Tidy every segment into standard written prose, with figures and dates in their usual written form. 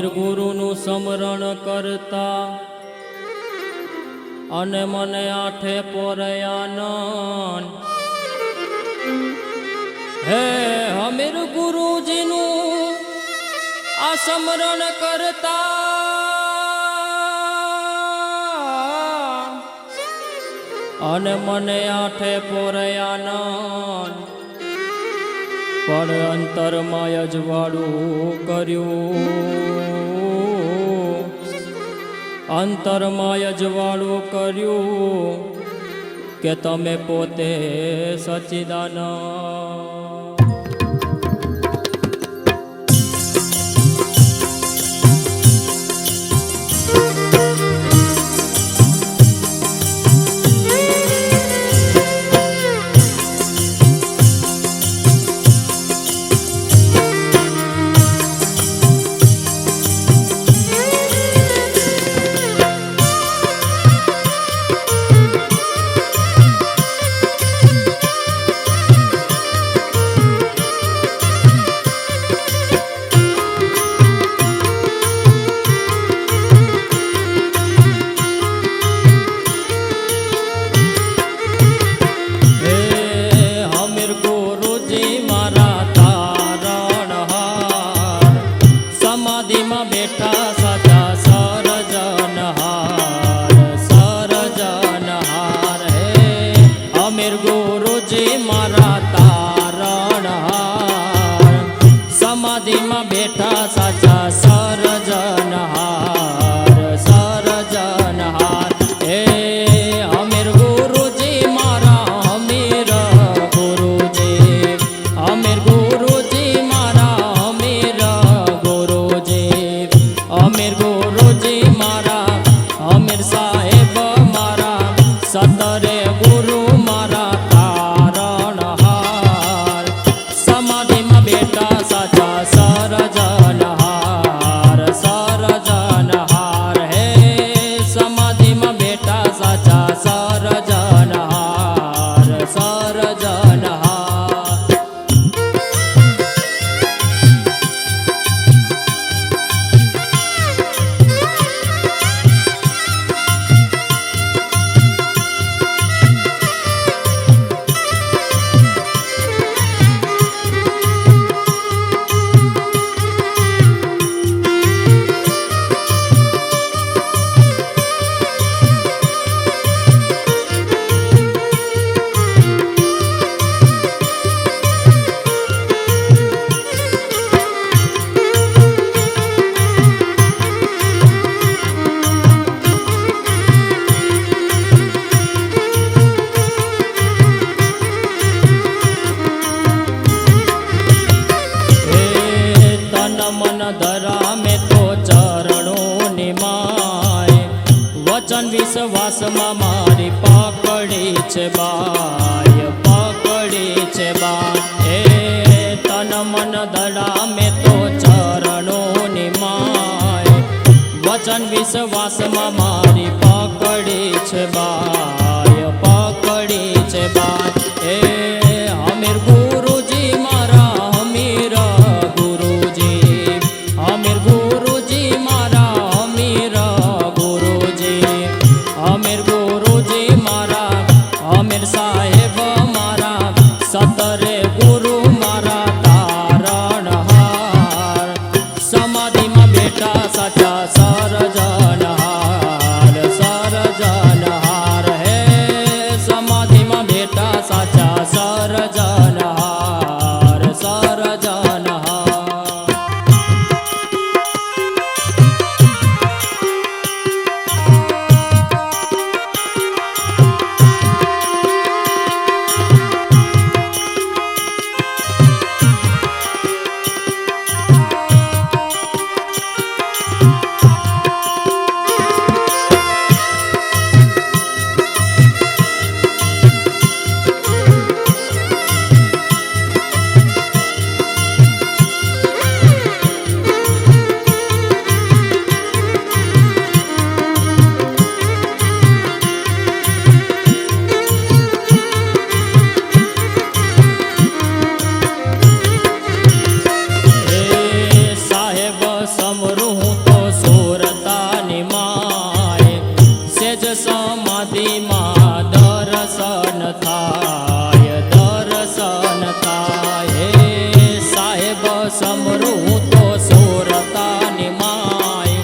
અમીર ગુરુનું સ્મરણ કરતા અને મને આઠે પોરયાનન હે અમીર ગુરુજીનું આ સ્મરણ કરતા અને મને આઠે પોરયાનન પણ અંતરમાં અજવાળું કર્યું, અંતરમાં અજવાળું કર્યું કે તમે પોતે સચ્ચિદાનંદ. સમાધિમાં બેઠા સાચા સર્જનહાર, સર્જનહાર હે અમીર ગુરુજી મારા, અમીર ગુરુજી, અમીર ગુરુજી મારા, અમીર ગુરુજી, અમીર ગુરુજી મારા, અમીર સાહેબ મારા, સતરે ગુરુ મારા તારણહાર. સમાધિમાં બેઠા સાચા સર્જનહાર, સર્જનહાર હે સમાધિમાં બેઠા સાચા સર્જનહાર, સર્જનહાર. ધરામે તો ચરણોની માય, વચન વિશ્વાસમાં મારી પકડી છે બાય, પકડી છે બાય હે તન મન ધરામે તો ચરણોની માય, વચન વિશ્વાસમાં મારી પકડી છે બાય, પકડી છે બાય હે અમીર ગુરુજી મારા, અમીર ગુરુજી, અમીર ગુરુજી મારા, અમીર ગુરુજી, અમીર ગુરુજી મારા, અમીર સાહેબ મારા, સતરે ગુરુ મારા તારણહાર. સમાધિમાં બેઠા સાચા સર્જનહાર, સર્જનહાર સેજ સમાધિમાં દર્શન થાય, દર્શન થાય. હે સાહેબ સમરું તો સુરતાની માય,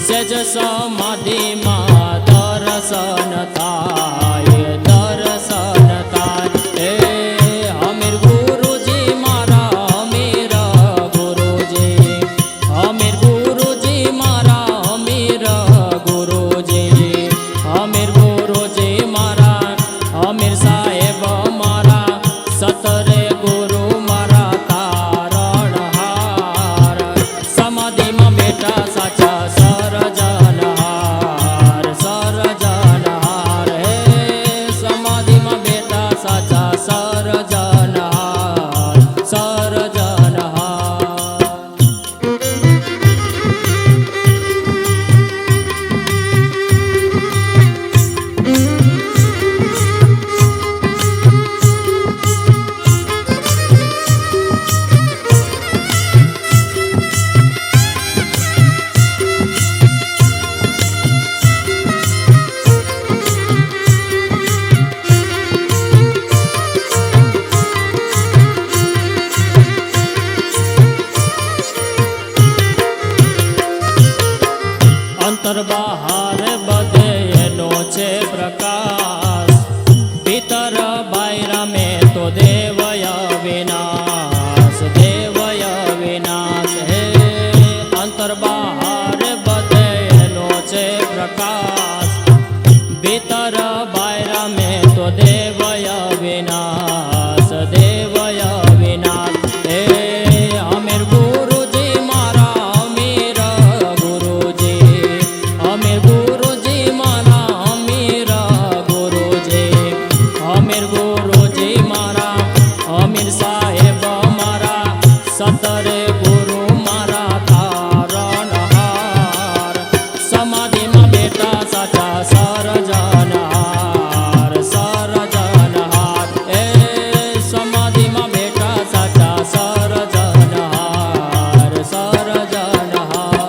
સેજ સમાધિમાં દર્શન થાય, દર્શન થાય. હે અમીર ગુરુજી મારા, અમીર ગુરુજી, અમીર ગુરુજી મારા, અમીર ગુરુજી, અમીર ગુરુજી મારા, અમીર સાહેબ મારા, સતરે ગુરુ મારા તારણહાર. સમાધિમાં બેઠા સાચા સર્જનહાર, સર્જનહાર. હે સમાધિમાં બેઠા સાચા સર્જનહાર, સર્જનહાર. અંતર બહાર બધે એનો છે પ્રકાશ, ભીતર બાયરા મેં તો દેવય વિનાશ, દેવય વિનાશ. હે અંતર બહાર બધે એનો છે પ્રકાશ, ભીતર બાયરા મેં તો દેવય વિનાશ, દેવય વિનાશ. હે અમીર ગુરુજી મારા, અમીર ગુરુજી, અમીર ગુરુજી મારા, અમીર ગુરુજી, અમીર ગુરુજી મારા, અમીર સાહેબ મારા, સતરે ગુરુ મારા તારણહાર. સમાધિમાં બેઠા સાચા સર્જનહાર, સર્જનહાર. એ સમાધિમાં બેઠા સાચા સર્જનહાર, સર્જનહાર.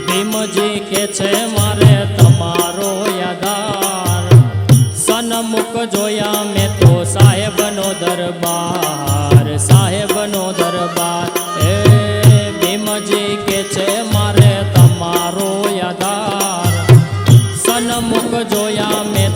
ભીમજી કે છે મારે તમારો યાદાર, સન્મુખ જોયા મેં તો સાહેબનો દરબાર, સાહેબનો દરબાર. હે ભીમજી કે છે મારે તમારો યાદાર, સન્મુખ જોયા મેં